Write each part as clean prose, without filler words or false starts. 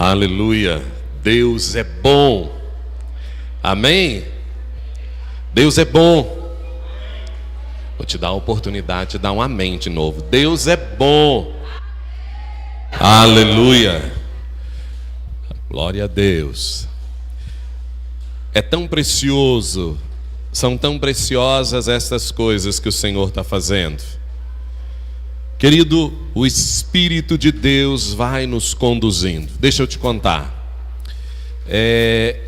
Aleluia. Deus é bom. Amém? Deus é bom. Vou te dar a oportunidade de dar um amém de novo. Deus é bom. Aleluia. Glória a Deus. É tão precioso, são tão preciosas essas coisas que o Senhor está fazendo. Querido, o Espírito de Deus vai nos conduzindo. Deixa eu te contar.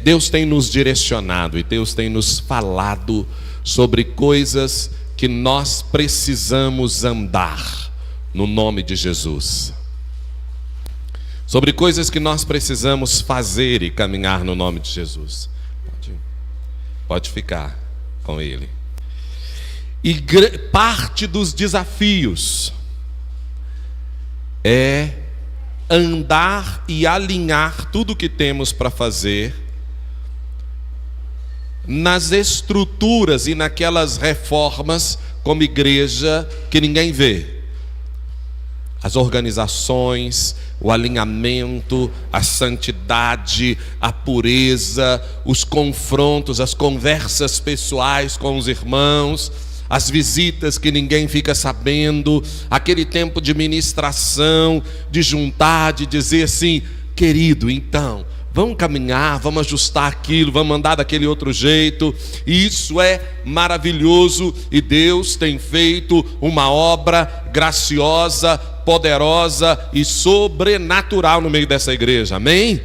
Deus tem nos direcionado e Deus tem nos falado sobre coisas que nós precisamos andar no nome de Jesus. Sobre coisas que nós precisamos fazer e caminhar no nome de Jesus. Pode ficar com ele. E parte dos desafios é andar e alinhar tudo que temos para fazer nas estruturas e naquelas reformas como igreja que ninguém vê. As organizações, o alinhamento, a santidade, a pureza, os confrontos, as conversas pessoais com os irmãos, as visitas que ninguém fica sabendo, aquele tempo de ministração, de juntar, de dizer assim: querido, então, vamos caminhar, vamos ajustar aquilo, vamos andar daquele outro jeito. E isso é maravilhoso, e Deus tem feito uma obra graciosa, poderosa e sobrenatural no meio dessa igreja, amém?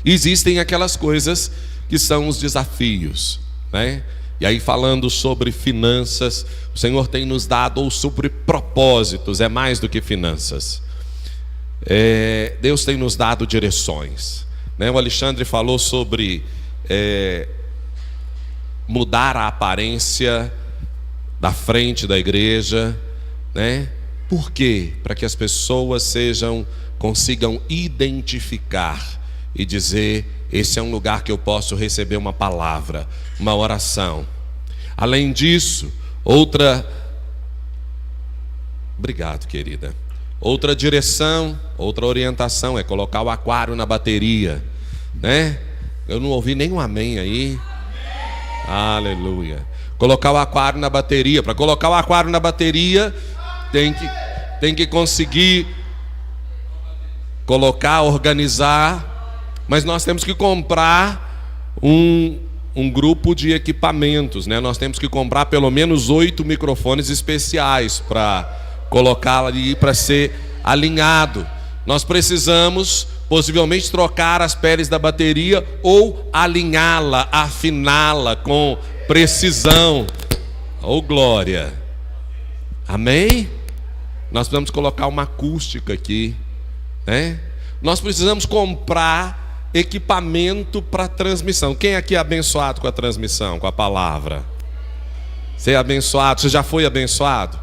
Existem aquelas coisas que são os desafios, né? E aí, falando sobre finanças, o Senhor tem nos dado, ou sobre propósitos, é mais do que finanças. Deus tem nos dado direções, né? O Alexandre falou sobre mudar a aparência da frente da igreja, né? Por quê? Para que as pessoas consigam identificar e dizer: esse é um lugar que eu posso receber uma palavra, uma oração. Além disso, obrigado, querida. Outra direção, outra orientação é colocar o aquário na bateria, né? Eu não ouvi nenhum amém aí. Aleluia. Colocar o aquário na bateria. Para colocar o aquário na bateria, tem que conseguir colocar, organizar, mas nós temos que comprar um grupo de equipamentos, né? Nós temos que comprar pelo menos 8 microfones especiais para colocar ali, para ser alinhado. Nós precisamos possivelmente trocar as peles da bateria ou alinhá-la, afiná-la com precisão. Oh, glória. Amém? Nós precisamos colocar uma acústica aqui, né? Nós precisamos comprar equipamento para transmissão. Quem aqui é abençoado com a transmissão, com a palavra? Você é abençoado? Você já foi abençoado?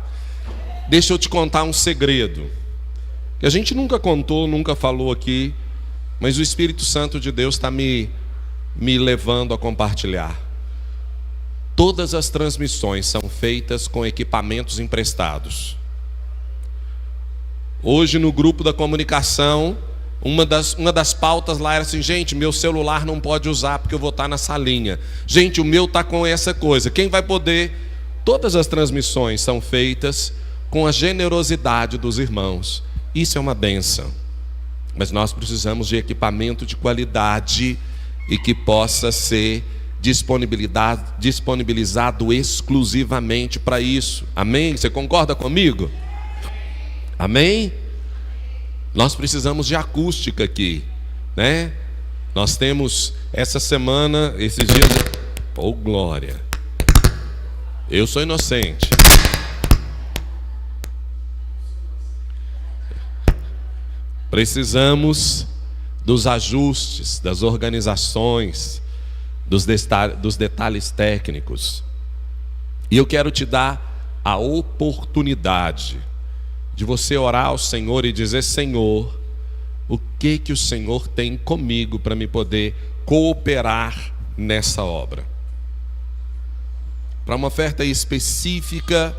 Deixa eu te contar um segredo que a gente nunca contou, nunca falou aqui, mas o Espírito Santo de Deus está me levando a compartilhar. Todas as transmissões são feitas com equipamentos emprestados. Hoje, no grupo da comunicação, uma das pautas lá era assim: gente, meu celular não pode usar porque eu vou estar na salinha. Gente, o meu está com essa coisa. Quem vai poder? Todas as transmissões são feitas com a generosidade dos irmãos. Isso é uma bênção. Mas nós precisamos de equipamento de qualidade e que possa ser disponibilizado exclusivamente para isso. Amém? Você concorda comigo? Amém? Nós precisamos de acústica aqui, né? Nós temos essa semana, esses dias. Oh, glória! Eu sou inocente. Precisamos dos ajustes, das organizações, dos detalhes técnicos. E eu quero te dar a oportunidade de você orar ao Senhor e dizer: Senhor, o que o Senhor tem comigo para me poder cooperar nessa obra? Para uma oferta específica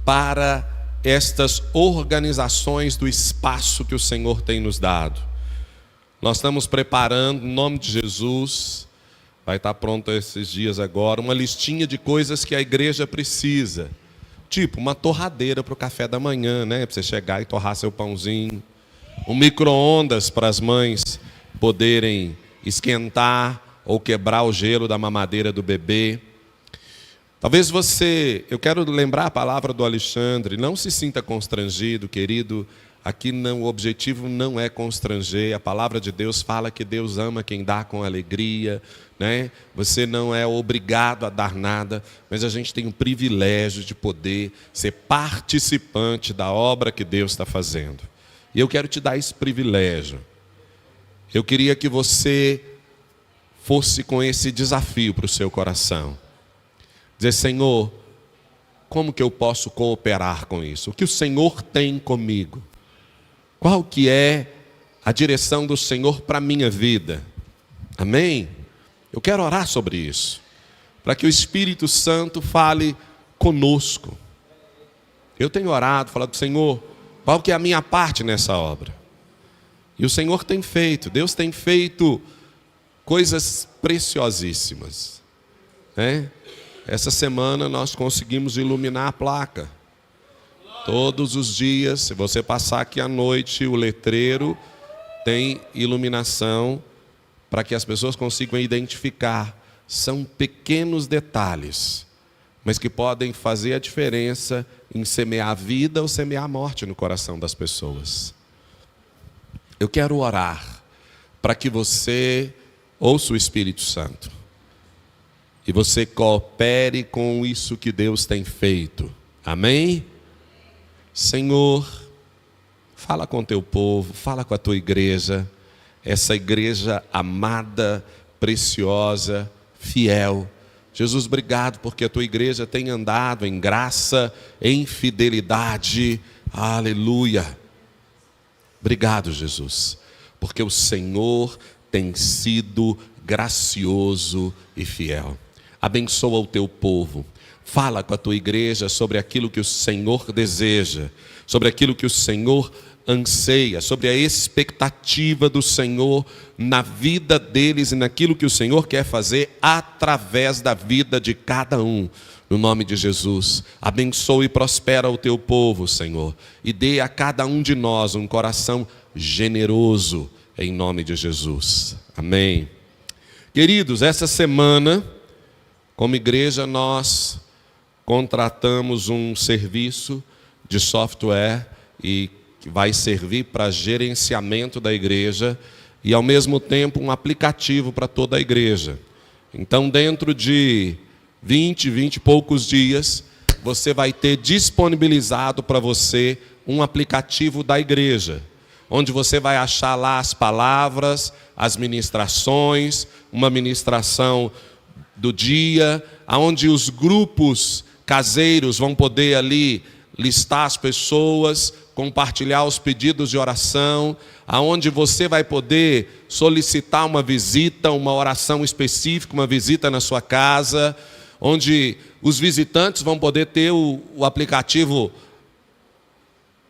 para estas organizações do espaço que o Senhor tem nos dado. Nós estamos preparando, em nome de Jesus, vai estar pronto esses dias agora, uma listinha de coisas que a igreja precisa. Tipo, uma torradeira para o café da manhã, né? Para você chegar e torrar seu pãozinho. Um micro-ondas para as mães poderem esquentar ou quebrar o gelo da mamadeira do bebê. Talvez eu quero lembrar a palavra do Alexandre, não se sinta constrangido, querido. Aqui o objetivo não é constranger, a palavra de Deus fala que Deus ama quem dá com alegria, né? Você não é obrigado a dar nada, mas a gente tem o privilégio de poder ser participante da obra que Deus está fazendo. E eu quero te dar esse privilégio. Eu queria que você fosse com esse desafio para o seu coração. Dizer, Senhor, como que eu posso cooperar com isso? O que o Senhor tem comigo? Qual que é a direção do Senhor para a minha vida? Amém? Eu quero orar sobre isso, para que o Espírito Santo fale conosco. Eu tenho orado, falado, Senhor, qual que é a minha parte nessa obra? E o Senhor tem feito, Deus tem feito coisas preciosíssimas, né? Essa semana nós conseguimos iluminar a placa. Todos os dias, se você passar aqui à noite, o letreiro tem iluminação para que as pessoas consigam identificar. São pequenos detalhes, mas que podem fazer a diferença em semear a vida ou semear a morte no coração das pessoas. Eu quero orar para que você ouça o Espírito Santo e você coopere com isso que Deus tem feito. Amém? Senhor, fala com o teu povo, fala com a tua igreja, essa igreja amada, preciosa, fiel. Jesus, obrigado porque a tua igreja tem andado em graça, em fidelidade. Aleluia. Obrigado, Jesus, porque o Senhor tem sido gracioso e fiel. Abençoa o teu povo. Fala com a tua igreja sobre aquilo que o Senhor deseja, sobre aquilo que o Senhor anseia, sobre a expectativa do Senhor na vida deles e naquilo que o Senhor quer fazer através da vida de cada um. No nome de Jesus, abençoa e prospera o teu povo, Senhor, e dê a cada um de nós um coração generoso, em nome de Jesus. Amém. Queridos, essa semana, como igreja, nós contratamos um serviço de software e que vai servir para gerenciamento da igreja e, ao mesmo tempo, um aplicativo para toda a igreja. Então, dentro de 20 e poucos dias, você vai ter disponibilizado para você um aplicativo da igreja, onde você vai achar lá as palavras, as ministrações, uma ministração do dia, onde os grupos caseiros vão poder ali listar as pessoas, compartilhar os pedidos de oração, aonde você vai poder solicitar uma visita, uma oração específica, uma visita na sua casa, onde os visitantes vão poder ter o aplicativo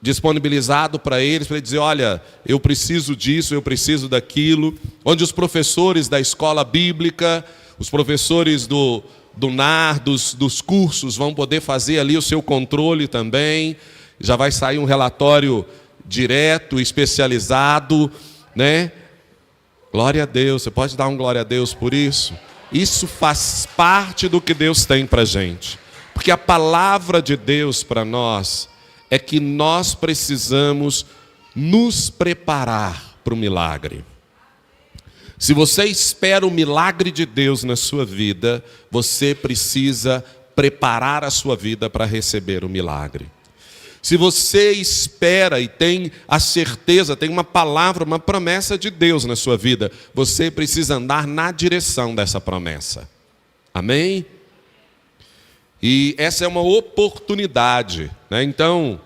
disponibilizado para eles dizer, olha, eu preciso disso, eu preciso daquilo, onde os professores da escola bíblica, os professores do NAR, dos cursos, vão poder fazer ali o seu controle também. Já vai sair um relatório direto, especializado, né? Glória a Deus, você pode dar um glória a Deus por isso? Isso faz parte do que Deus tem para a gente. Porque a palavra de Deus para nós é que nós precisamos nos preparar para o milagre. Se você espera o milagre de Deus na sua vida, você precisa preparar a sua vida para receber o milagre. Se você espera e tem a certeza, tem uma palavra, uma promessa de Deus na sua vida, você precisa andar na direção dessa promessa. Amém? E essa é uma oportunidade, né? Então,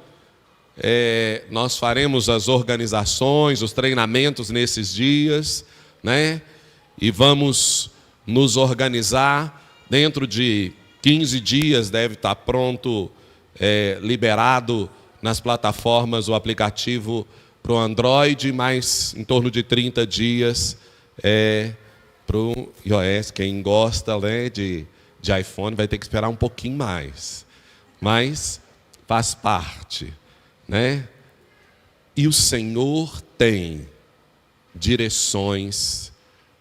nós faremos as organizações, os treinamentos nesses dias, né? E vamos nos organizar. Dentro de 15 dias deve estar pronto, liberado nas plataformas o aplicativo para o Android, mais em torno de 30 dias para o iOS. Quem gosta, né, de iPhone vai ter que esperar um pouquinho mais. Mas faz parte, né? E o Senhor tem direções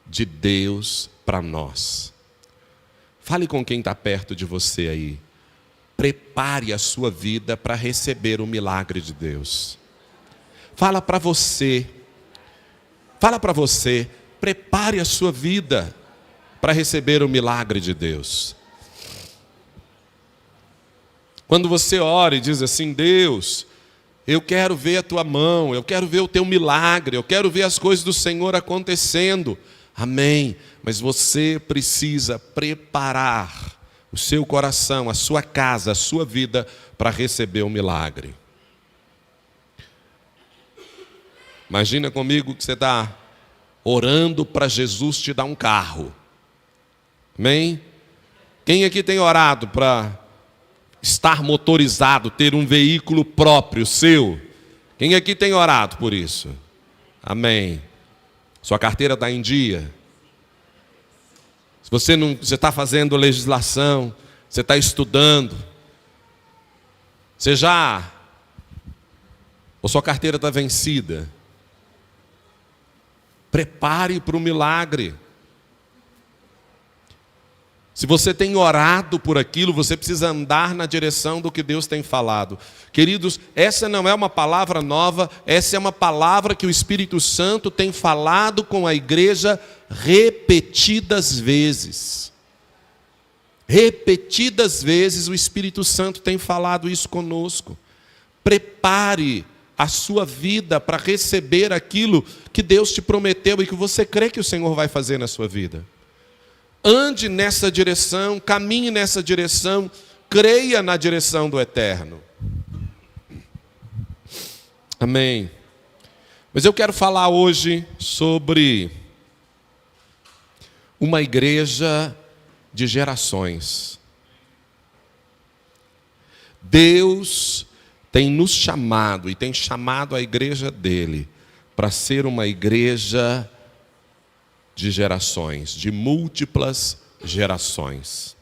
de Deus para nós. Fale com quem está perto de você aí. Prepare a sua vida para receber o milagre de Deus. Fala para você, prepare a sua vida para receber o milagre de Deus. Quando você ora e diz assim: Deus, eu quero ver a tua mão, eu quero ver o teu milagre, eu quero ver as coisas do Senhor acontecendo. Amém. Mas você precisa preparar o seu coração, a sua casa, a sua vida para receber o milagre. Imagina comigo que você está orando para Jesus te dar um carro. Amém? Quem aqui tem orado para estar motorizado, ter um veículo próprio seu? Quem aqui tem orado por isso? Amém. Sua carteira está em dia? Se você está fazendo legislação, você está estudando, ou sua carteira está vencida, prepare para o milagre. Se você tem orado por aquilo, você precisa andar na direção do que Deus tem falado. Queridos, essa não é uma palavra nova, essa é uma palavra que o Espírito Santo tem falado com a igreja repetidas vezes. Repetidas vezes o Espírito Santo tem falado isso conosco. Prepare a sua vida para receber aquilo que Deus te prometeu e que você crê que o Senhor vai fazer na sua vida. Ande nessa direção, caminhe nessa direção, creia na direção do Eterno. Amém. Mas eu quero falar hoje sobre uma igreja de gerações. Deus tem nos chamado e tem chamado a igreja dele para ser uma igreja de gerações, de múltiplas gerações.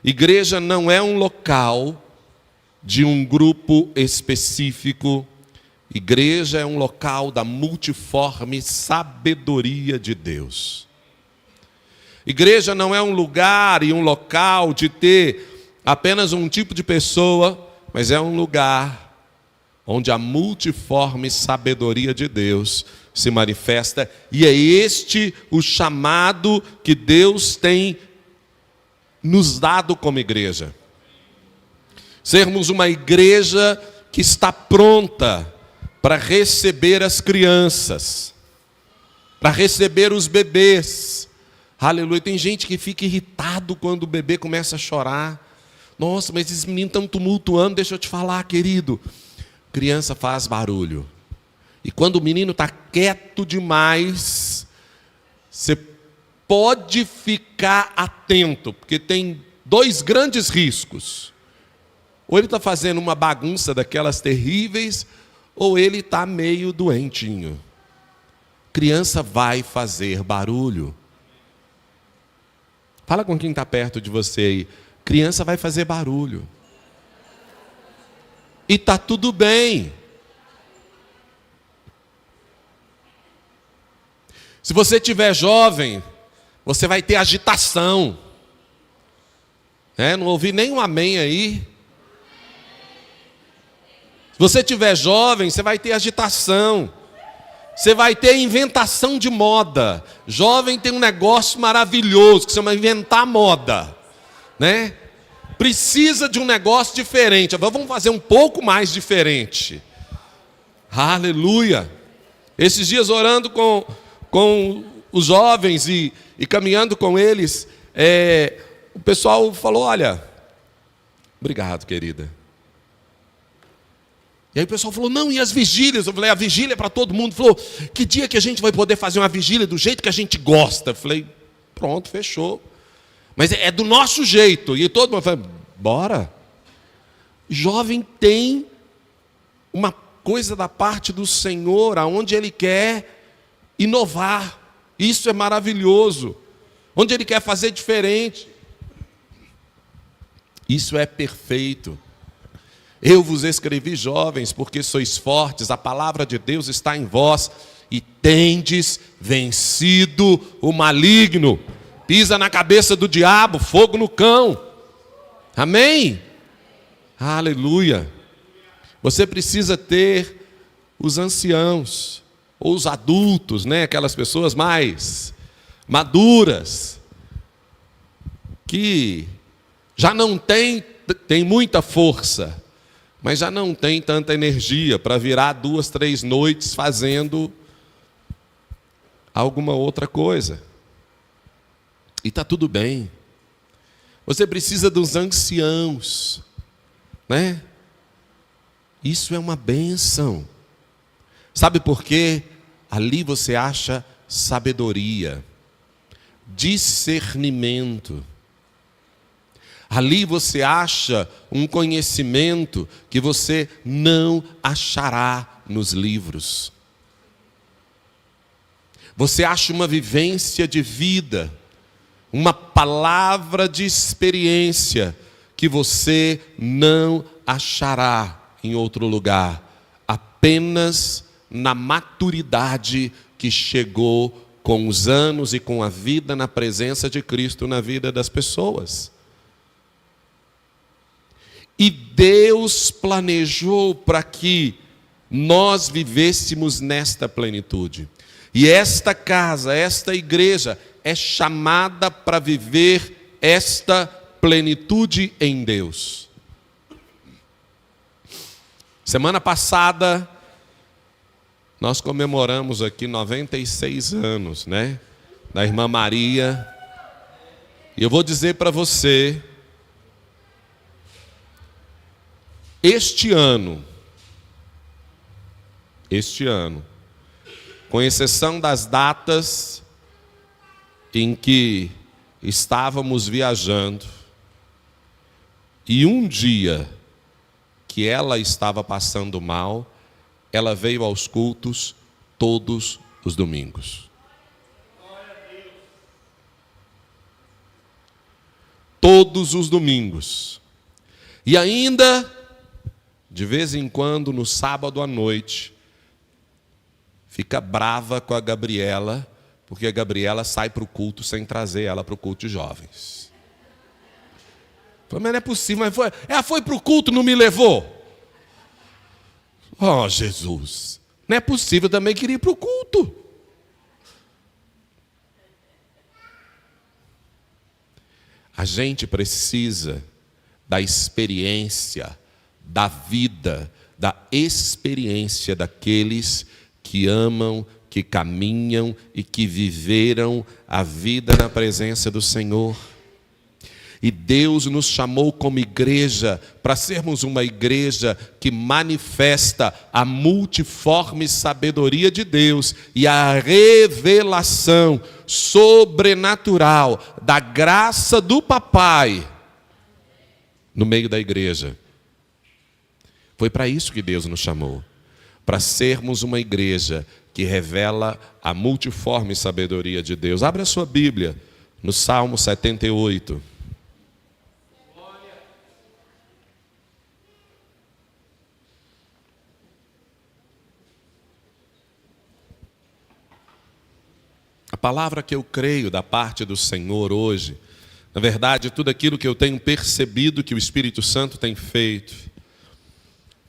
Igreja não é um local de um grupo específico. Igreja é um local da multiforme sabedoria de Deus. Igreja não é um lugar e um local de ter apenas um tipo de pessoa, mas é um lugar onde a multiforme sabedoria de Deus se manifesta, e é este o chamado que Deus tem nos dado como igreja. Sermos uma igreja que está pronta para receber as crianças, para receber os bebês. Aleluia. Tem gente que fica irritado quando o bebê começa a chorar. Nossa, mas esses meninos estão tumultuando. Deixa eu te falar, querido. Criança faz barulho. E quando o menino está quieto demais, você pode ficar atento, porque tem dois grandes riscos. Ou ele está fazendo uma bagunça daquelas terríveis, ou ele está meio doentinho. Criança vai fazer barulho. Fala com quem está perto de você aí. Criança vai fazer barulho. E está tudo bem. Se você estiver jovem, você vai ter agitação. Não ouvi nenhum amém aí. Se você estiver jovem, você vai ter agitação. Você vai ter inventação de moda. Jovem tem um negócio maravilhoso que se chama inventar moda, né? Precisa de um negócio diferente. Vamos fazer um pouco mais diferente. Aleluia. Esses dias orando com os jovens e caminhando com eles, o pessoal falou: olha, obrigado, querida. E aí o pessoal falou: não, e as vigílias? Eu falei: a vigília é para todo mundo. Falou: que dia que a gente vai poder fazer uma vigília do jeito que a gente gosta? Eu falei: pronto, fechou. Mas é do nosso jeito. E todo mundo falou: bora. Jovem tem uma coisa da parte do Senhor, aonde Ele quer inovar. Isso é maravilhoso. Onde Ele quer fazer diferente. Isso é perfeito. Eu vos escrevi, jovens, porque sois fortes, a palavra de Deus está em vós, e tendes vencido o maligno. Pisa na cabeça do diabo, fogo no cão. Amém? Aleluia. Você precisa ter os anciãos, ou os adultos, né? Aquelas pessoas mais maduras, que já não tem muita força, mas já não tem tanta energia para virar 2, 3 noites fazendo alguma outra coisa. E está tudo bem. Você precisa dos anciãos, né? Isso é uma bênção. Sabe por quê? Ali você acha sabedoria, discernimento. Ali você acha um conhecimento que você não achará nos livros. Você acha uma vivência de vida, uma palavra de experiência que você não achará em outro lugar, apenas na maturidade que chegou com os anos e com a vida na presença de Cristo na vida das pessoas. E Deus planejou para que nós vivêssemos nesta plenitude. E esta casa, esta igreja, é chamada para viver esta plenitude em Deus. Semana passada, nós comemoramos aqui 96 anos, né? Da irmã Maria. E eu vou dizer para você, este ano, com exceção das datas em que estávamos viajando, e um dia que ela estava passando mal, ela veio aos cultos todos os domingos. Todos os domingos. E ainda, de vez em quando, no sábado à noite, fica brava com a Gabriela, porque a Gabriela sai para o culto sem trazer ela para o culto de jovens. Falei, mas não é possível, mas foi para o culto, não me levou. Oh, Jesus, não é possível, eu também queria ir para o culto. A gente precisa da experiência, da vida, da experiência daqueles que amam, que caminham e que viveram a vida na presença do Senhor. E Deus nos chamou como igreja para sermos uma igreja que manifesta a multiforme sabedoria de Deus e a revelação sobrenatural da graça do Papai no meio da igreja. Foi para isso que Deus nos chamou, para sermos uma igreja que revela a multiforme sabedoria de Deus. Abra a sua Bíblia no Salmo 78. A palavra que eu creio da parte do Senhor hoje, na verdade, tudo aquilo que eu tenho percebido que o Espírito Santo tem feito.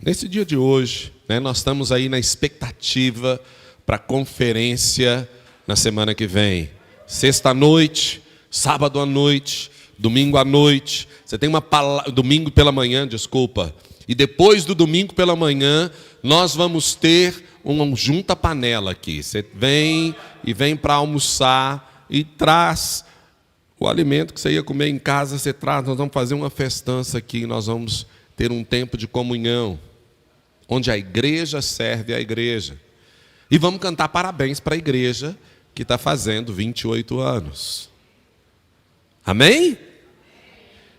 Nesse dia de hoje, né, nós estamos aí na expectativa para a conferência na semana que vem. Sexta à noite, sábado à noite, domingo à noite. Você tem uma palavra, domingo pela manhã, desculpa. E depois do domingo pela manhã, nós vamos ter uma junta-panela aqui. Você vem para almoçar e traz o alimento que você ia comer em casa, você traz. Nós vamos fazer uma festança aqui, nós vamos ter um tempo de comunhão, onde a igreja serve a igreja. E vamos cantar parabéns para a igreja que está fazendo 28 anos. Amém?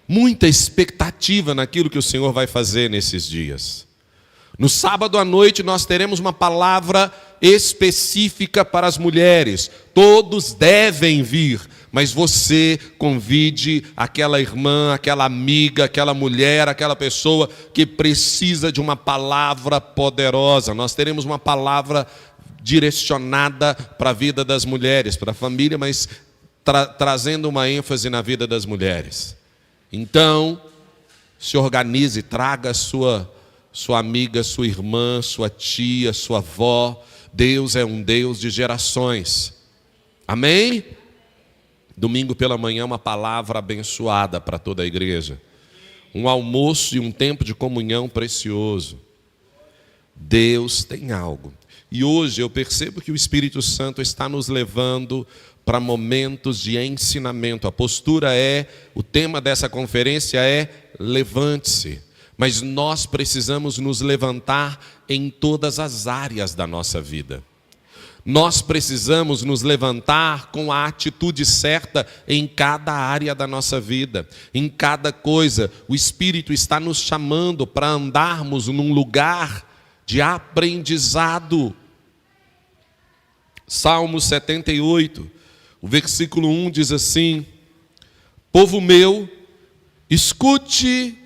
Muita expectativa naquilo que o Senhor vai fazer nesses dias. No sábado à noite nós teremos uma palavra específica para as mulheres. Todos devem vir, mas você convide aquela irmã, aquela amiga, aquela mulher, aquela pessoa que precisa de uma palavra poderosa. Nós teremos uma palavra direcionada para a vida das mulheres, para a família, mas trazendo uma ênfase na vida das mulheres. Então, se organize, traga a sua amiga, sua irmã, sua tia, sua avó. Deus é um Deus de gerações. Amém? Domingo pela manhã, uma palavra abençoada para toda a igreja. Um almoço e um tempo de comunhão precioso. Deus tem algo. E hoje eu percebo que o Espírito Santo está nos levando para momentos de ensinamento. A postura o tema dessa conferência é levante-se. Mas nós precisamos nos levantar em todas as áreas da nossa vida. Nós precisamos nos levantar com a atitude certa em cada área da nossa vida, em cada coisa. O Espírito está nos chamando para andarmos num lugar de aprendizado. Salmo 78, o versículo 1 diz assim: povo meu, escute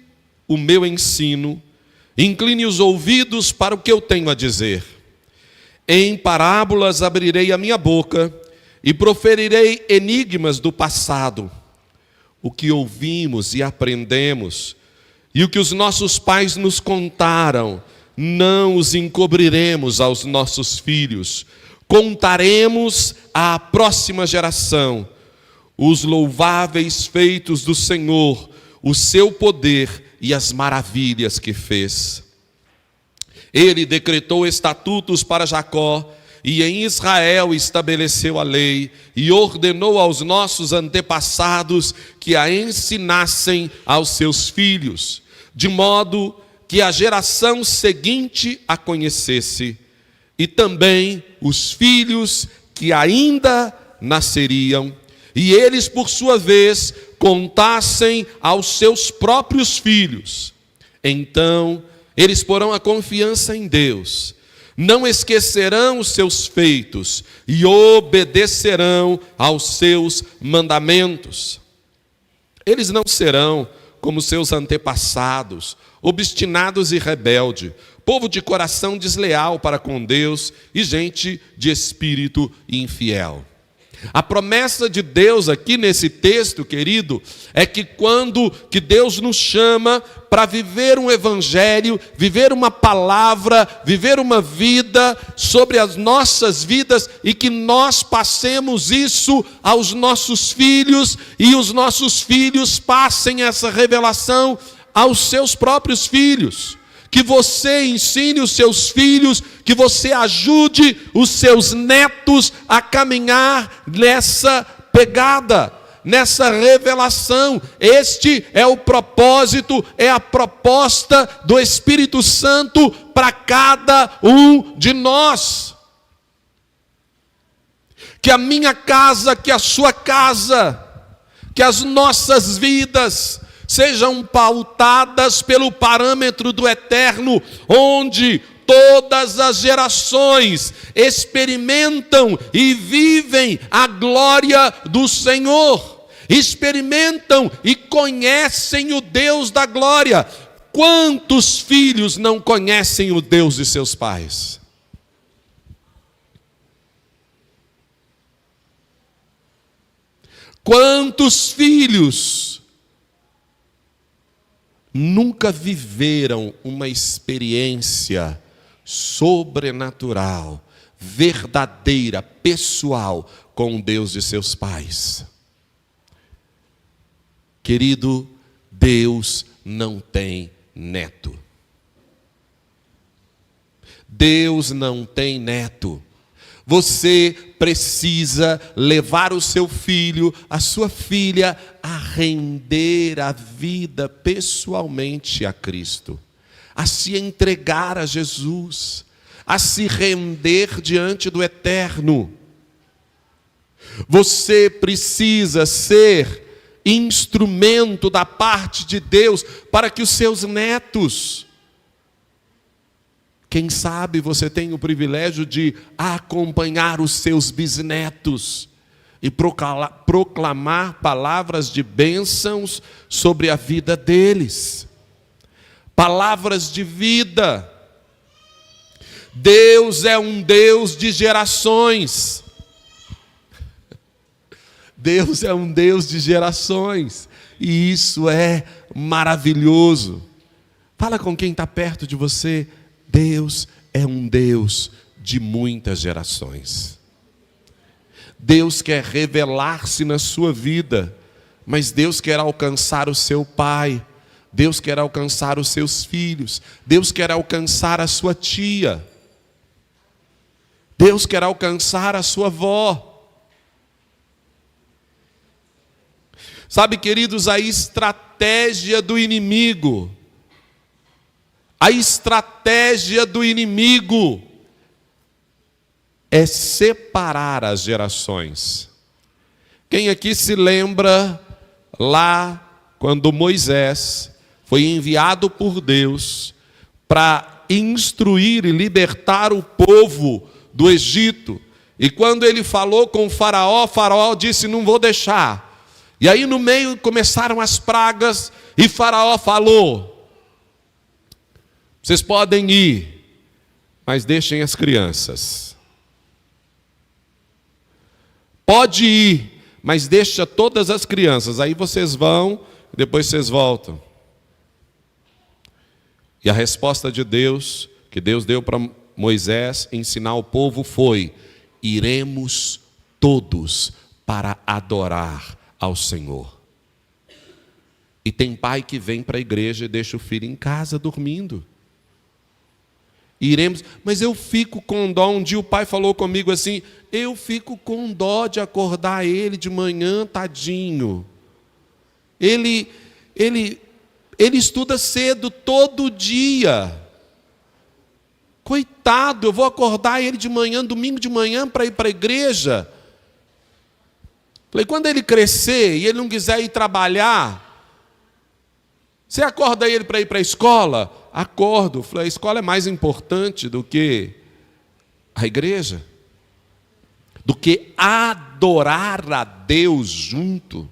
o meu ensino, incline os ouvidos para o que eu tenho a dizer. Em parábolas abrirei a minha boca e proferirei enigmas do passado. O que ouvimos e aprendemos e o que os nossos pais nos contaram, não os encobriremos aos nossos filhos. Contaremos à próxima geração os louváveis feitos do Senhor, o seu poder e as maravilhas que fez. Ele decretou estatutos para Jacó, e em Israel estabeleceu a lei, e ordenou aos nossos antepassados que a ensinassem aos seus filhos, de modo que a geração seguinte a conhecesse, e também os filhos que ainda nasceriam, e eles, por sua vez, contassem aos seus próprios filhos. Então eles porão a confiança em Deus, não esquecerão os seus feitos e obedecerão aos seus mandamentos. Eles não serão como seus antepassados, obstinados e rebeldes, povo de coração desleal para com Deus e gente de espírito infiel. A promessa de Deus aqui nesse texto, querido, é que quando que Deus nos chama para viver um evangelho, viver uma palavra, viver uma vida sobre as nossas vidas, e que nós passemos isso aos nossos filhos, e os nossos filhos passem essa revelação aos seus próprios filhos. Que você ensine os seus filhos, que você ajude os seus netos a caminhar nessa pegada, nessa revelação. Este é o propósito, é a proposta do Espírito Santo para cada um de nós. Que a minha casa, que a sua casa, que as nossas vidas sejam pautadas pelo parâmetro do eterno, onde todas as gerações experimentam e vivem a glória do Senhor, experimentam e conhecem o Deus da glória. Quantos filhos não conhecem o Deus de seus pais? Quantos filhos nunca viveram uma experiência sobrenatural, verdadeira, pessoal, com o Deus de seus pais? Querido, Deus não tem neto. Deus não tem neto. Você precisa levar o seu filho, a sua filha, a render a vida pessoalmente a Cristo, a se entregar a Jesus, a se render diante do eterno. Você precisa ser instrumento da parte de Deus para que os seus netos Quem sabe você tem o privilégio de acompanhar os seus bisnetos e proclamar palavras de bênçãos sobre a vida deles. Palavras de vida. Deus é um Deus de gerações. Deus é um Deus de gerações. E isso é maravilhoso. Fala com quem está perto de você. Deus é um Deus de muitas gerações. Deus quer revelar-se na sua vida, mas Deus quer alcançar o seu pai, Deus quer alcançar os seus filhos, Deus quer alcançar a sua tia, Deus quer alcançar a sua avó. Sabe, queridos, a estratégia do inimigo, é separar as gerações. Quem aqui se lembra lá quando Moisés foi enviado por Deus para instruir e libertar o povo do Egito? E quando ele falou com o Faraó disse: não vou deixar. E aí no meio começaram as pragas e Faraó falou: vocês podem ir, mas deixem as crianças. Pode ir, mas deixa todas as crianças. Aí vocês vão, e depois vocês voltam. E a resposta de Deus, que Deus deu para Moisés ensinar o povo foi: iremos todos para adorar ao Senhor. E tem pai que vem para a igreja e deixa o filho em casa dormindo. Iremos, mas eu fico com dó. Um dia o pai falou comigo assim: eu fico com dó de acordar ele de manhã, tadinho. Ele estuda cedo todo dia. Coitado, eu vou acordar ele de manhã, domingo de manhã, para ir para a igreja. Falei, quando ele crescer e ele não quiser ir trabalhar, você acorda ele para ir para a escola? Acordo. Falei, a escola é mais importante do que a igreja, do que adorar a Deus junto.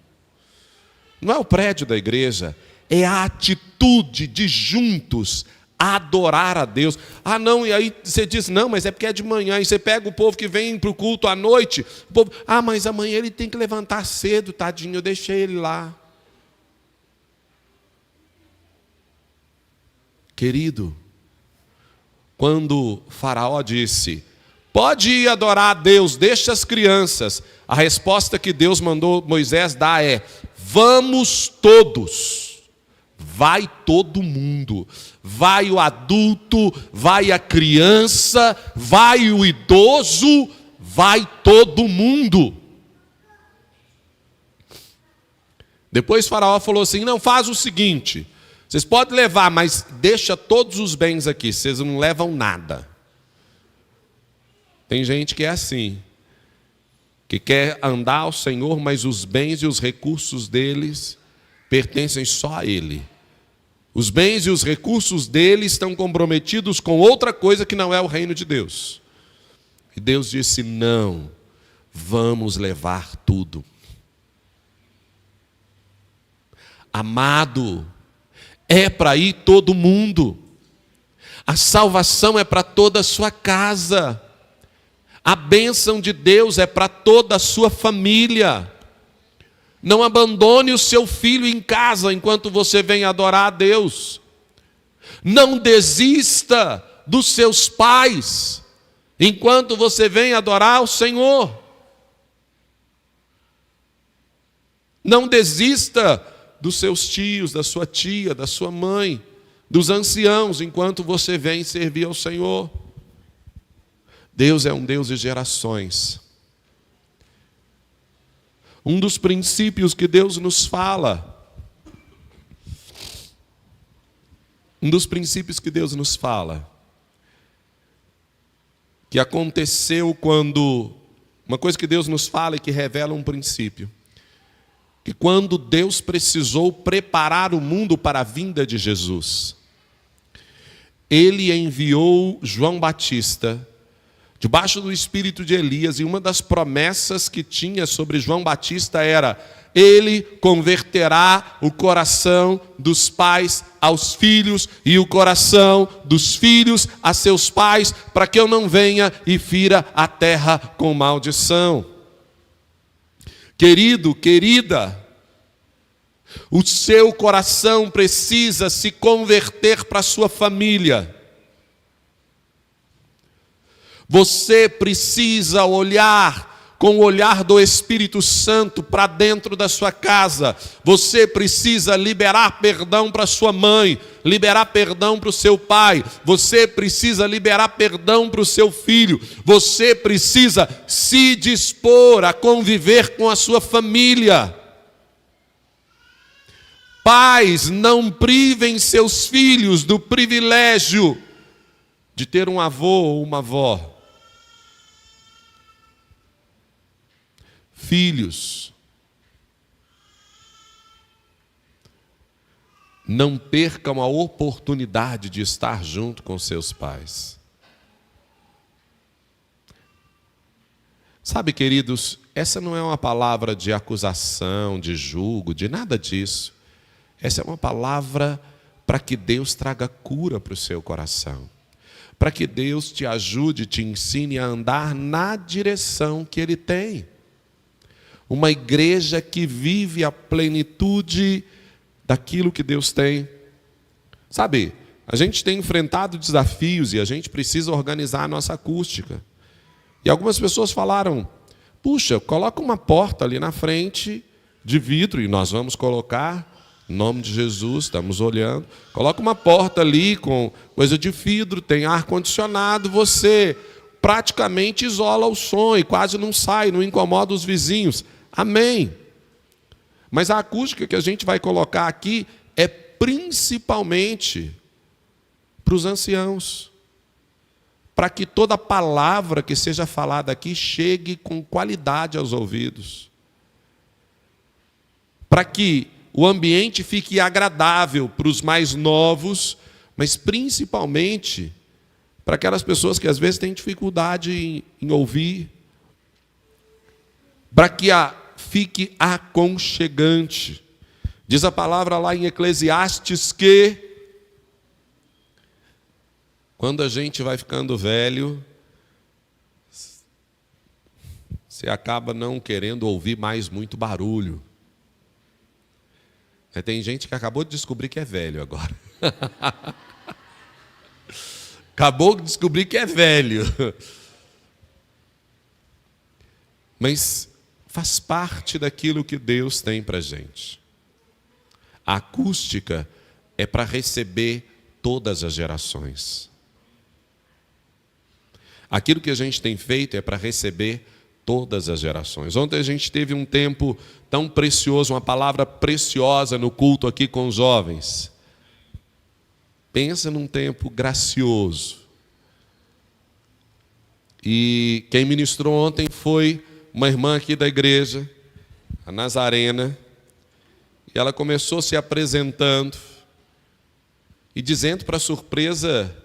Não é o prédio da igreja, é a atitude de juntos adorar a Deus. Ah, não, e aí você diz: não, mas é porque é de manhã. E você pega o povo que vem para o culto à noite, o povo: ah, mas amanhã ele tem que levantar cedo, tadinho, eu deixei ele lá. Querido, quando Faraó disse: pode ir adorar a Deus, deixa as crianças, a resposta que Deus mandou Moisés dar é: vamos todos. Vai todo mundo. Vai o adulto, vai a criança, vai o idoso, vai todo mundo. Depois Faraó falou assim: não, faz o seguinte, vocês podem levar, mas deixa todos os bens aqui, vocês não levam nada. Tem gente que é assim, que quer andar ao Senhor, mas os bens e os recursos deles pertencem só a Ele. Os bens e os recursos dele estão comprometidos com outra coisa que não é o reino de Deus. E Deus disse: não, vamos levar tudo. Amado, é para ir todo mundo. A salvação é para toda a sua casa. A bênção de Deus é para toda a sua família. Não abandone o seu filho em casa enquanto você vem adorar a Deus. Não desista dos seus pais enquanto você vem adorar o Senhor. Não desista dos seus tios, da sua tia, da sua mãe, dos anciãos, enquanto você vem servir ao Senhor. Deus é um Deus de gerações. Um dos princípios que Deus nos fala, que aconteceu quando, uma coisa que Deus nos fala e que revela um princípio, que quando Deus precisou preparar o mundo para a vinda de Jesus, ele enviou João Batista debaixo do espírito de Elias, e uma das promessas que tinha sobre João Batista era: ele converterá o coração dos pais aos filhos e o coração dos filhos a seus pais, para que eu não venha e fira a terra com maldição. Querido, querida, o seu coração precisa se converter para a sua família. Você precisa olhar com o olhar do Espírito Santo para dentro da sua casa. Você precisa liberar perdão para sua mãe, liberar perdão para o seu pai. Você precisa liberar perdão para o seu filho. Você precisa se dispor a conviver com a sua família. Pais, não privem seus filhos do privilégio de ter um avô ou uma avó. Filhos, não percam a oportunidade de estar junto com seus pais. Sabe, queridos, essa não é uma palavra de acusação, de julgo, de nada disso. Essa é uma palavra para que Deus traga cura para o seu coração. Para que Deus te ajude, te ensine a andar na direção que Ele tem. Uma igreja que vive a plenitude daquilo que Deus tem. Sabe, a gente tem enfrentado desafios e a gente precisa organizar a nossa acústica. E algumas pessoas falaram: puxa, coloca uma porta ali na frente de vidro, e nós vamos colocar, em nome de Jesus, estamos olhando. Coloca uma porta ali com coisa de vidro, tem ar-condicionado, você praticamente isola o som e quase não sai, não incomoda os vizinhos. Amém. Mas a acústica que a gente vai colocar aqui é principalmente para os anciãos, para que toda palavra que seja falada aqui chegue com qualidade aos ouvidos, para que o ambiente fique agradável para os mais novos, mas principalmente para aquelas pessoas que às vezes têm dificuldade em ouvir, para que fique aconchegante. Diz a palavra lá em Eclesiastes que quando a gente vai ficando velho, você acaba não querendo ouvir mais muito barulho. Tem gente que acabou de descobrir que é velho agora. Acabou de descobrir que é velho. Mas faz parte daquilo que Deus tem para a gente. A acústica é para receber todas as gerações. Aquilo que a gente tem feito é para receber todas as gerações. Ontem a gente teve um tempo tão precioso, uma palavra preciosa no culto aqui com os jovens. Pensa num tempo gracioso. E quem ministrou ontem foi uma irmã aqui da igreja, a Nazarena, e ela começou se apresentando e dizendo, para surpresa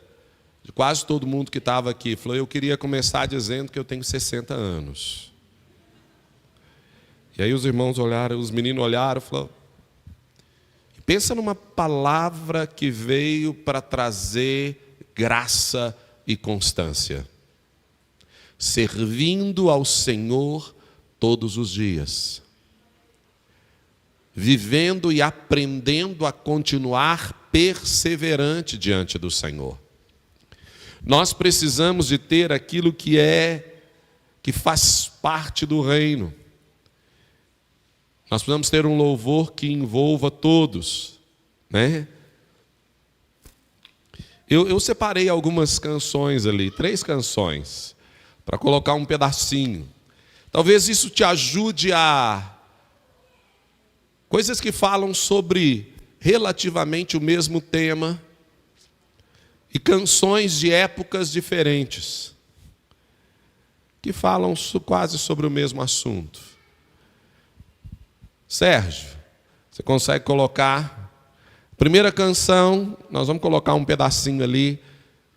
de quase todo mundo que estava aqui, falou: eu queria começar dizendo que eu tenho 60 anos. E aí os irmãos olharam, os meninos olharam e falaram: pensa numa palavra que veio para trazer graça e constância. Servindo ao Senhor todos os dias. Vivendo e aprendendo a continuar perseverante diante do Senhor. Nós precisamos de ter aquilo que faz parte do reino. Nós precisamos ter um louvor que envolva todos, né? Eu separei algumas canções ali, 3 canções, para colocar um pedacinho. Talvez isso te ajude a coisas que falam sobre relativamente o mesmo tema e canções de épocas diferentes que falam quase sobre o mesmo assunto. Sérgio, você consegue colocar? Primeira canção, nós vamos colocar um pedacinho ali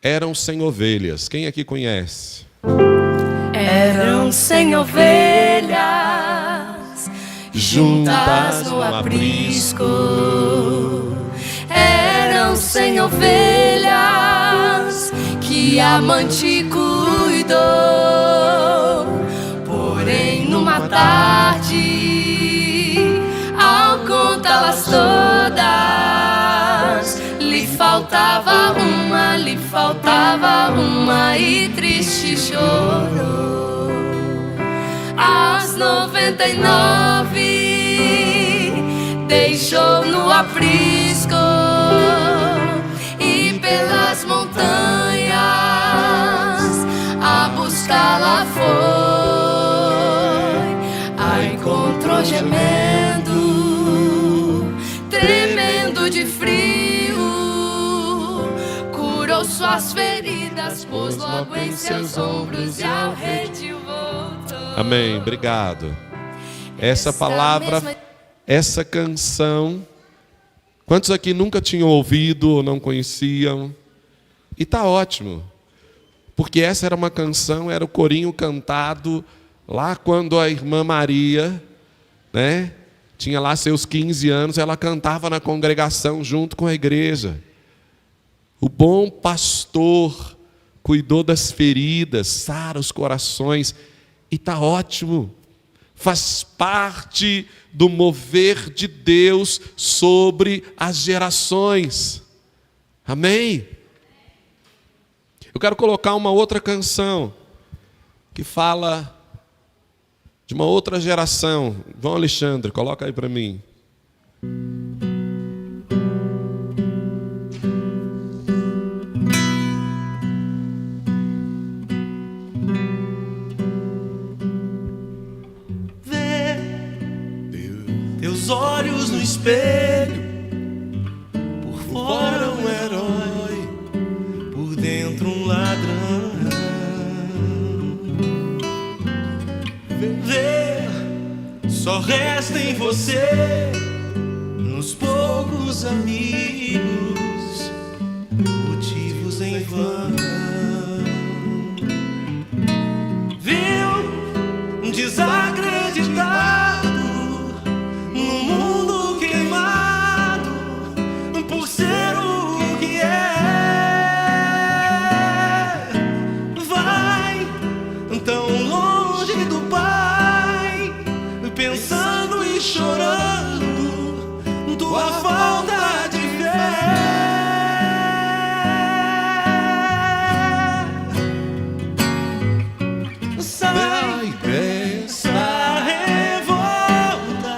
Eram 100 ovelhas. Quem aqui conhece? Eram 100 ovelhas juntas no aprisco. Eram 100 ovelhas que a mãe te cuidou. Porém, numa tarde, ao contá-las todas, lhe faltava uma e triste chorou. As 99 deixou no aprisco e pelas montanhas a buscá-la foi. A encontrou gemendo, tremendo de frio, curou suas feridas, pôs logo em seus ombros e ao redil voltou. Amém, obrigado. Essa palavra, essa canção, quantos aqui nunca tinham ouvido ou não conheciam? E tá ótimo, porque essa era uma canção, era o corinho cantado lá quando a irmã Maria, né, tinha lá seus 15 anos, ela cantava na congregação junto com a igreja. O bom pastor cuidou das feridas, sara os corações, e está ótimo. Faz parte do mover de Deus sobre as gerações. Amém? Eu quero colocar uma outra canção que fala de uma outra geração. João Alexandre, coloca aí para mim. Teus olhos no espelho, por fora um herói, por dentro um ladrão. Vê, só resta em você, nos poucos amigos, motivos em vão. Viu, desacreditado no mundo queimado por ser o que é. Vai tão longe do Pai, pensando e chorando tua falta de fé. Sai dessa revolta,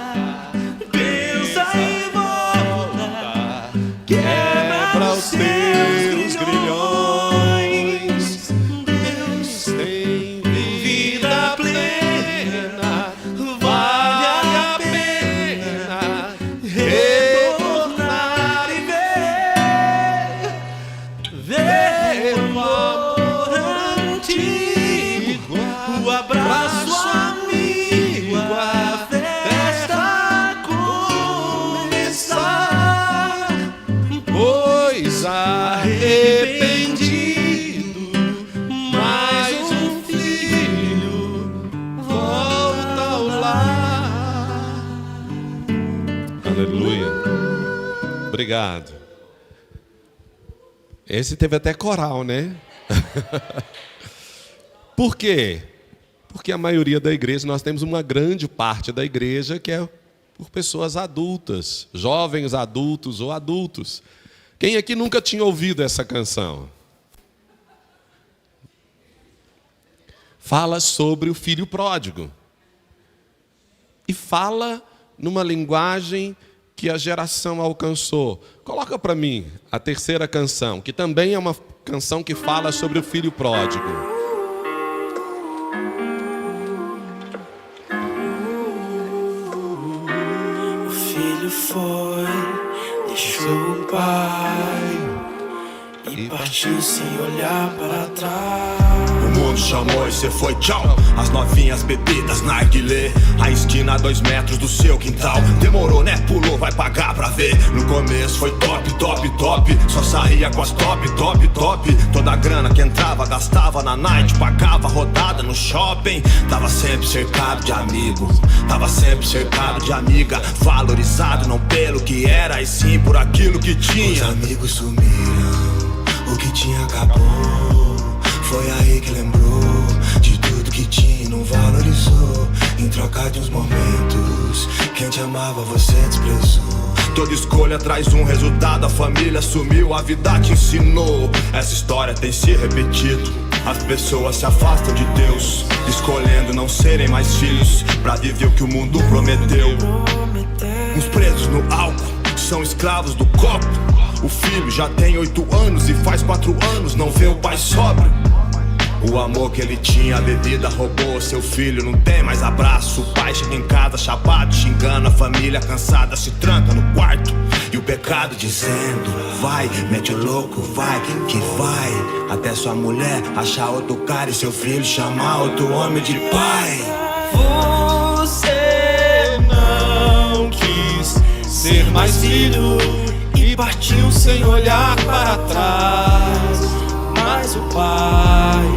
pensa e volta, quebra os teus grilhões. Deus tem vida plena, vale a pena retornar e ver o amor antigo, o abraço amigo, a festa começar. Pois arrependido, Mais um filho volta ao lar. aleluia. Obrigado. Esse teve até coral, né? Por quê? Porque a maioria da igreja, nós temos uma grande parte da igreja que é por pessoas adultas, jovens adultos ou adultos. Quem aqui nunca tinha ouvido essa canção? Fala sobre o filho pródigo. E fala numa linguagem que a geração alcançou. Coloca para mim a terceira canção, que também é uma canção que fala sobre o filho pródigo. O filho foi, deixou o pai e partiu sem olhar para trás. Como mundo chamou e cê foi tchau. As novinhas bebidas na narguilé, a esquina a 2 metros do seu quintal. Demorou né, pulou, vai pagar pra ver. No começo foi top, top, top. Só saía com as top, top, top. Toda a grana que entrava, gastava na night. Pagava rodada no shopping. Tava sempre cercado de amigo, tava sempre cercado de amiga. Valorizado não pelo que era, e sim por aquilo que tinha. Os amigos sumiram, o que tinha acabou. Foi aí que lembrou de tudo que tinha e não valorizou. Em troca de uns momentos, quem te amava você desprezou. Toda escolha traz um resultado, a família sumiu, a vida te ensinou. Essa história tem se repetido, as pessoas se afastam de Deus, escolhendo não serem mais filhos, pra viver o que o mundo prometeu. Uns presos no álcool, são escravos do copo. O filho já tem 8 anos e faz 4 anos não vê o pai sóbrio. O amor que ele tinha, a bebida roubou. Seu filho não tem mais abraço. O pai chega em casa chapado, xingando a família cansada, se tranca no quarto. E o pecado dizendo, vai, mete o louco, vai, que vai. Até sua mulher achar outro cara e seu filho chamar outro homem de pai. Você não quis ser mais filho e partiu sem olhar para trás. Mas o pai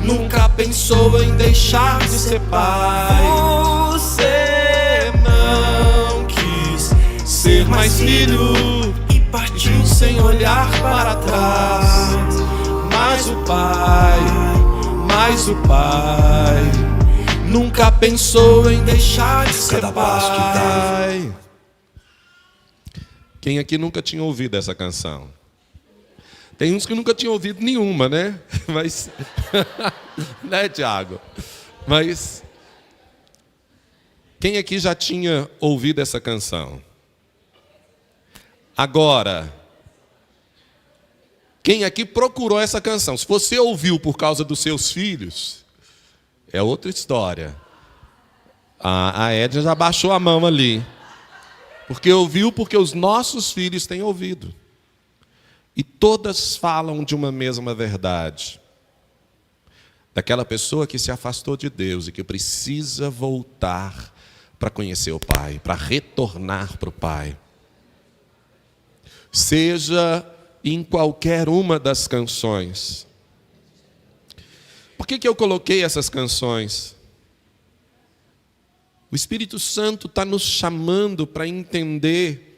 nunca pensou em deixar de ser pai. Você não quis ser mais filho e partiu sem olhar para trás. Mas o pai nunca pensou em deixar de ser pai. Quem aqui nunca tinha ouvido essa canção? Tem uns que nunca tinham ouvido nenhuma, né? Mas, né, Tiago? Mas, quem aqui já tinha ouvido essa canção? Agora, quem aqui procurou essa canção? Se você ouviu por causa dos seus filhos, é outra história. A Edna já baixou a mão ali. Porque ouviu porque os nossos filhos têm ouvido. E todas falam de uma mesma verdade. Daquela pessoa que se afastou de Deus e que precisa voltar para conhecer o Pai, para retornar para o Pai. Seja em qualquer uma das canções. Por que eu coloquei essas canções? O Espírito Santo está nos chamando para entender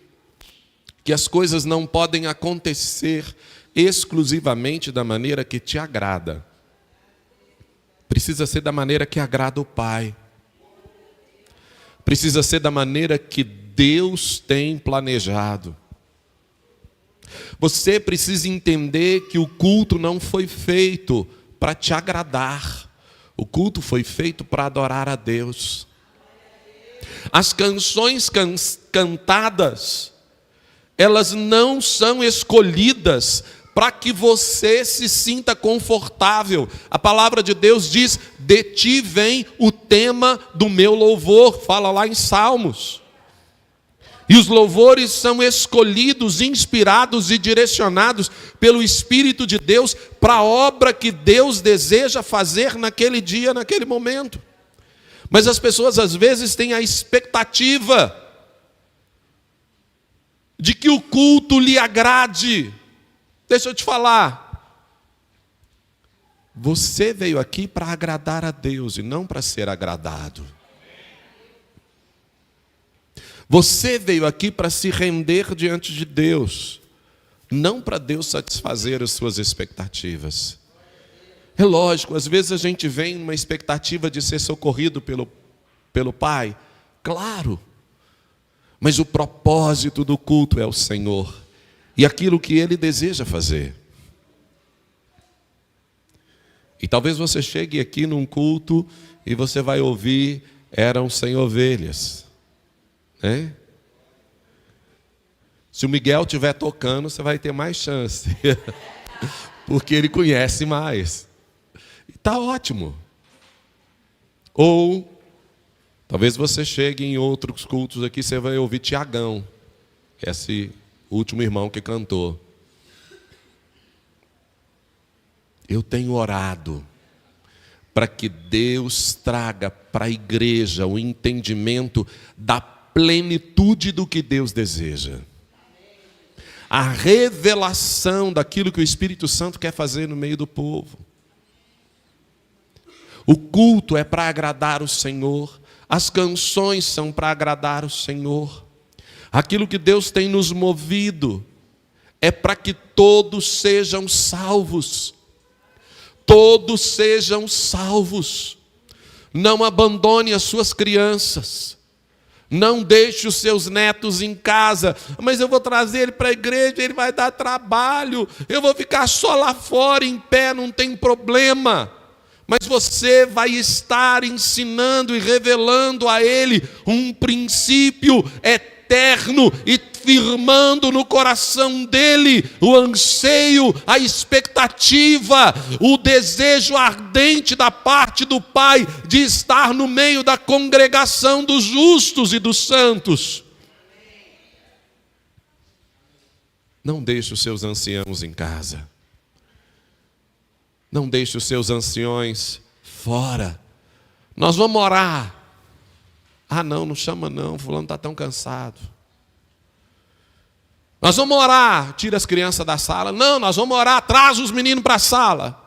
que as coisas não podem acontecer exclusivamente da maneira que te agrada. Precisa ser da maneira que agrada o Pai. Precisa ser da maneira que Deus tem planejado. Você precisa entender que o culto não foi feito para te agradar. O culto foi feito para adorar a Deus. As canções cantadas, elas não são escolhidas para que você se sinta confortável. A palavra de Deus diz, de ti vem o tema do meu louvor, fala lá em Salmos. E os louvores são escolhidos, inspirados e direcionados pelo Espírito de Deus para a obra que Deus deseja fazer naquele dia, naquele momento. Mas as pessoas às vezes têm a expectativa de que o culto lhe agrade. Deixa eu te falar. Você veio aqui para agradar a Deus e não para ser agradado. Você veio aqui para se render diante de Deus, não para Deus satisfazer as suas expectativas. É lógico, às vezes a gente vem numa expectativa de ser socorrido pelo Pai. Claro. Mas o propósito do culto é o Senhor e aquilo que Ele deseja fazer. E talvez você chegue aqui num culto e você vai ouvir, eram sem ovelhas. Né? Se o Miguel estiver tocando, você vai ter mais chance. Porque ele conhece mais. E está ótimo. Ou talvez você chegue em outros cultos aqui, você vai ouvir Tiagão, esse último irmão que cantou. Eu tenho orado para que Deus traga para a igreja o entendimento da plenitude do que Deus deseja. A revelação daquilo que o Espírito Santo quer fazer no meio do povo. O culto é para agradar o Senhor. As canções são para agradar o Senhor. Aquilo que Deus tem nos movido é para que todos sejam salvos. Todos sejam salvos. Não abandone as suas crianças. Não deixe os seus netos em casa. Mas eu vou trazer ele para a igreja, ele vai dar trabalho. Eu vou ficar só lá fora, em pé, não tem problema. Mas você vai estar ensinando e revelando a ele um princípio eterno e firmando no coração dele o anseio, a expectativa, o desejo ardente da parte do Pai de estar no meio da congregação dos justos e dos santos. Não deixe os seus anciãos em casa. Não deixe os seus anciões fora. Nós vamos orar. Ah, não chama não, fulano está tão cansado. Nós vamos orar, tira as crianças da sala. Não, nós vamos orar, traz os meninos para a sala.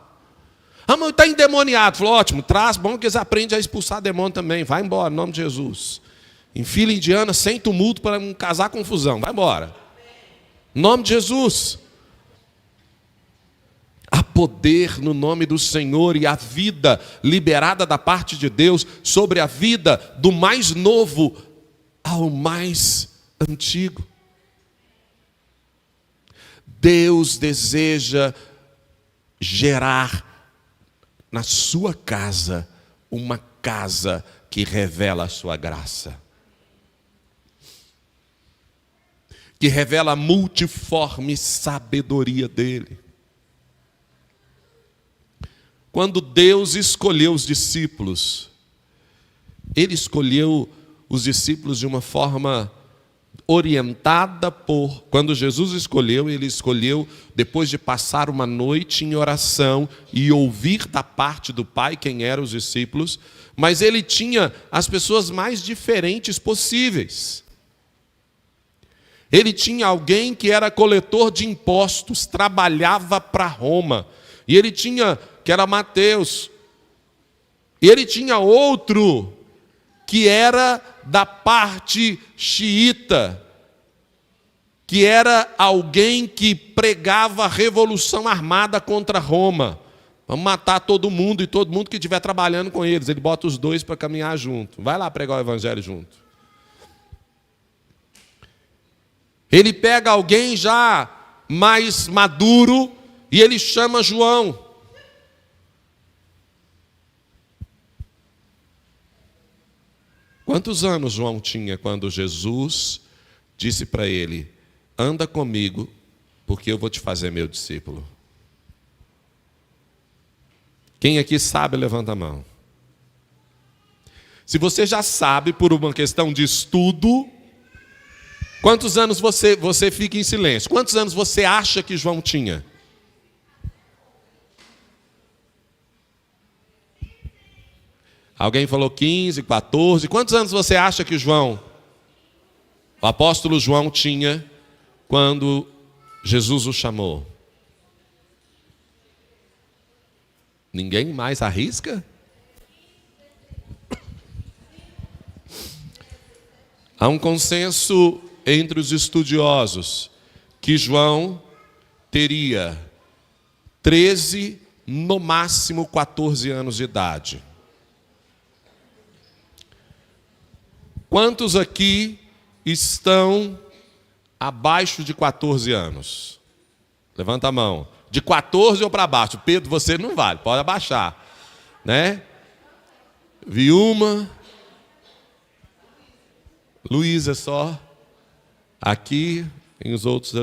Ah, mas está endemoniado. Falou, ótimo, traz, bom que eles aprendem a expulsar demônio também. Vai embora, em nome de Jesus. Em fila indiana, sem tumulto, para não causar confusão. Vai embora. Em nome de Jesus. Há poder no nome do Senhor e a vida liberada da parte de Deus sobre a vida do mais novo ao mais antigo. Deus deseja gerar na sua casa uma casa que revela a sua graça. Que revela a multiforme sabedoria dele. Quando Deus escolheu os discípulos, Ele escolheu os discípulos de uma forma orientada por... Quando Jesus escolheu, Ele escolheu depois de passar uma noite em oração e ouvir da parte do Pai quem eram os discípulos, mas Ele tinha as pessoas mais diferentes possíveis. Ele tinha alguém que era coletor de impostos, trabalhava para Roma, e ele tinha... que era Mateus. E ele tinha outro que era da parte xiita, que era alguém que pregava a revolução armada contra Roma. Vamos matar todo mundo e todo mundo que estiver trabalhando com eles. Ele bota os dois para caminhar junto. Vai lá pregar o evangelho junto. Ele pega alguém já mais maduro e ele chama João. Quantos anos João tinha quando Jesus disse para ele: anda comigo, porque eu vou te fazer meu discípulo? Quem aqui sabe, levanta a mão. Se você já sabe por uma questão de estudo, quantos anos você fica em silêncio? Quantos anos você acha que João tinha? Alguém falou 15, 14. Quantos anos você acha que João, o apóstolo João, tinha quando Jesus o chamou? Ninguém mais arrisca? Há um consenso entre os estudiosos que João teria 13, no máximo 14 anos de idade. Quantos aqui estão abaixo de 14 anos? Levanta a mão. De 14 ou para baixo? Pedro, você não vale, pode abaixar. Né? Vi uma. Luísa só. Aqui, tem os outros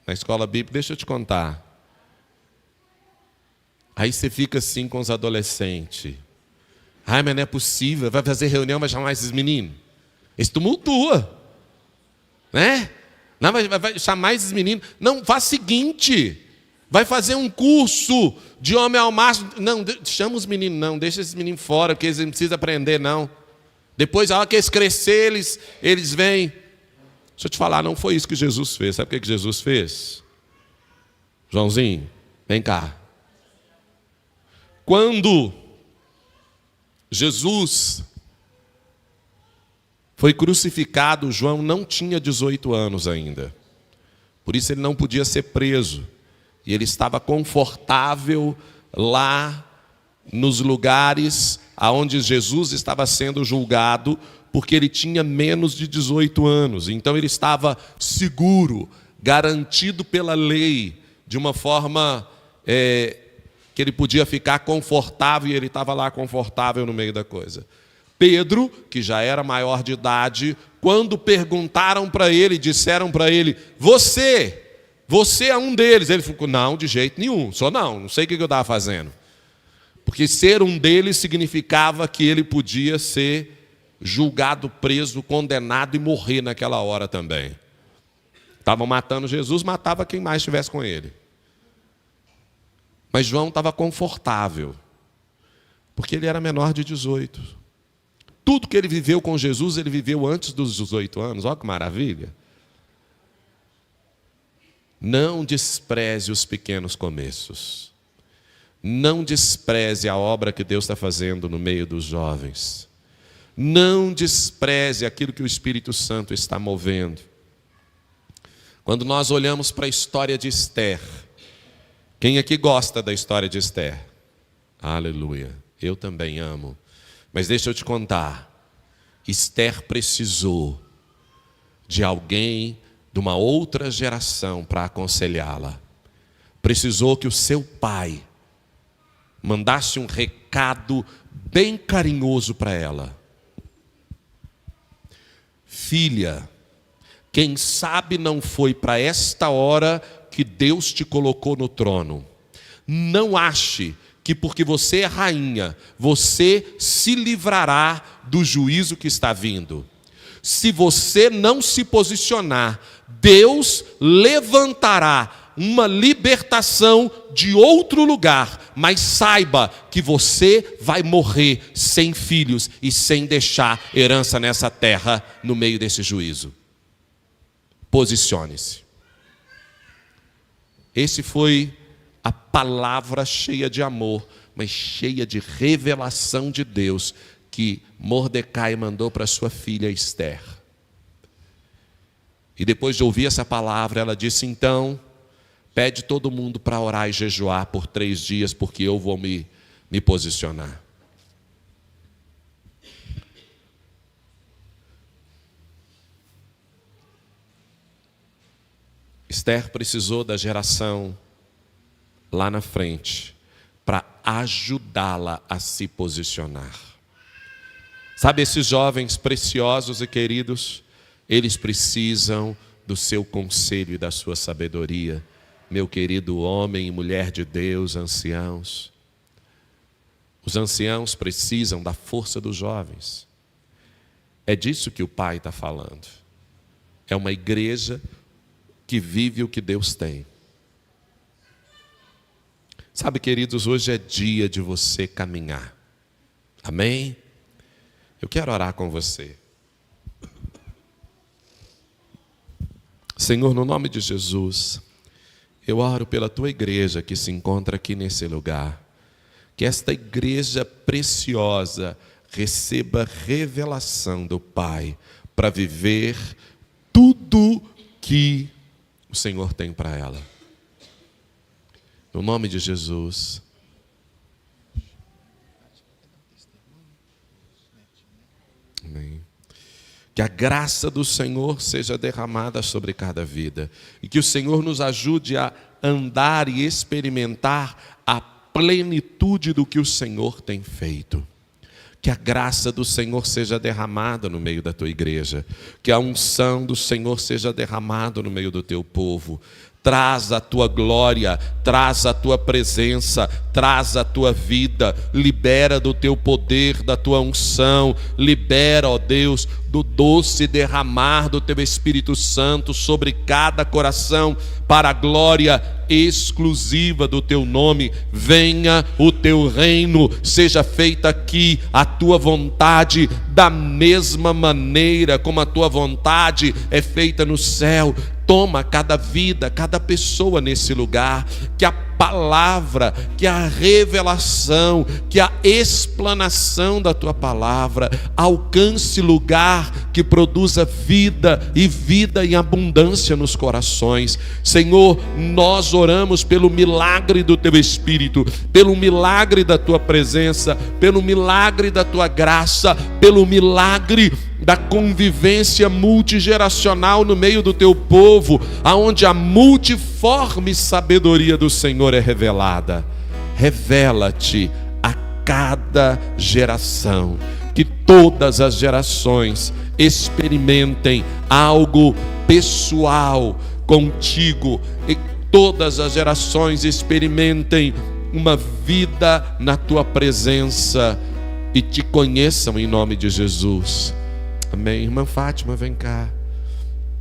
na escola bíblica. Deixa eu te contar. Aí você fica assim com os adolescentes. Ai, mas não é possível, vai fazer reunião, vai chamar esses meninos. Eles tumultua. Né? Não, vai chamar esses meninos. Não, faz o seguinte. Vai fazer um curso de homem ao máximo. Não, chama os meninos, não. Deixa esses meninos fora, porque eles não precisam aprender, não. Depois, a hora que eles crescerem, eles vêm. Deixa eu te falar, não foi isso que Jesus fez. Sabe o que Jesus fez? Joãozinho, vem cá. Quando Jesus foi crucificado, João não tinha 18 anos ainda. Por isso ele não podia ser preso. E ele estava confortável lá nos lugares aonde Jesus estava sendo julgado, porque ele tinha menos de 18 anos. Então ele estava seguro, garantido pela lei, de uma forma que ele podia ficar confortável, e ele estava lá confortável no meio da coisa. Pedro, que já era maior de idade, quando perguntaram para ele, disseram para ele, você é um deles. Ele falou, não, de jeito nenhum, não sei o que eu estava fazendo. Porque ser um deles significava que ele podia ser julgado, preso, condenado e morrer naquela hora também. Estavam matando Jesus, matava quem mais estivesse com ele. Mas João estava confortável, porque ele era menor de 18. Tudo que ele viveu com Jesus, ele viveu antes dos 18 anos. Olha que maravilha. Não despreze os pequenos começos. Não despreze a obra que Deus está fazendo no meio dos jovens. Não despreze aquilo que o Espírito Santo está movendo. Quando nós olhamos para a história de Esther, quem aqui gosta da história de Esther? Aleluia, eu também amo. Mas deixa eu te contar, Esther precisou de alguém de uma outra geração para aconselhá-la. Precisou que o seu pai mandasse um recado bem carinhoso para ela. Filha, quem sabe não foi para esta hora que Deus te colocou no trono. Não ache que porque você é rainha, você se livrará do juízo que está vindo. Se você não se posicionar, Deus levantará uma libertação de outro lugar, mas saiba que você vai morrer sem filhos e sem deixar herança nessa terra no meio desse juízo. Posicione-se. Esse foi a palavra cheia de amor, mas cheia de revelação de Deus, que Mordecai mandou para sua filha Esther. E depois de ouvir essa palavra, ela disse, então, pede todo mundo para orar e jejuar por 3 dias, porque eu vou me posicionar. Esther precisou da geração lá na frente para ajudá-la a se posicionar. Sabe, esses jovens preciosos e queridos, eles precisam do seu conselho e da sua sabedoria. Meu querido homem e mulher de Deus, anciãos. Os anciãos precisam da força dos jovens. É disso que o Pai está falando. É uma igreja que vive o que Deus tem. Sabe, queridos, hoje é dia de você caminhar. Amém? Eu quero orar com você. Senhor, no nome de Jesus, eu oro pela tua igreja que se encontra aqui nesse lugar. Que esta igreja preciosa receba revelação do Pai para viver tudo que o Senhor tem para ela. No nome de Jesus. Amém. Que a graça do Senhor seja derramada sobre cada vida. E que o Senhor nos ajude a andar e experimentar a plenitude do que o Senhor tem feito. Que a graça do Senhor seja derramada no meio da tua igreja. Que a unção do Senhor seja derramada no meio do teu povo. Traz a tua glória, traz a tua presença, traz a tua vida, libera do teu poder, da tua unção, libera, ó Deus, do doce derramar do teu Espírito Santo sobre cada coração, para a glória exclusiva do teu nome. Venha o teu reino, seja feita aqui a tua vontade, da mesma maneira como a tua vontade é feita no céu. Toma cada vida, cada pessoa nesse lugar, que a palavra, que a revelação, que a explanação da tua palavra alcance lugar que produza vida e vida em abundância nos corações. Senhor, nós oramos pelo milagre do teu Espírito, pelo milagre da tua presença, pelo milagre da tua graça, pelo milagre da convivência multigeracional no meio do teu povo, aonde a multiforme sabedoria do Senhor é revelada. Revela-te a cada geração, que todas as gerações experimentem algo pessoal contigo, e todas as gerações experimentem uma vida na tua presença e te conheçam em nome de Jesus. Amém. Irmã Fátima, vem cá.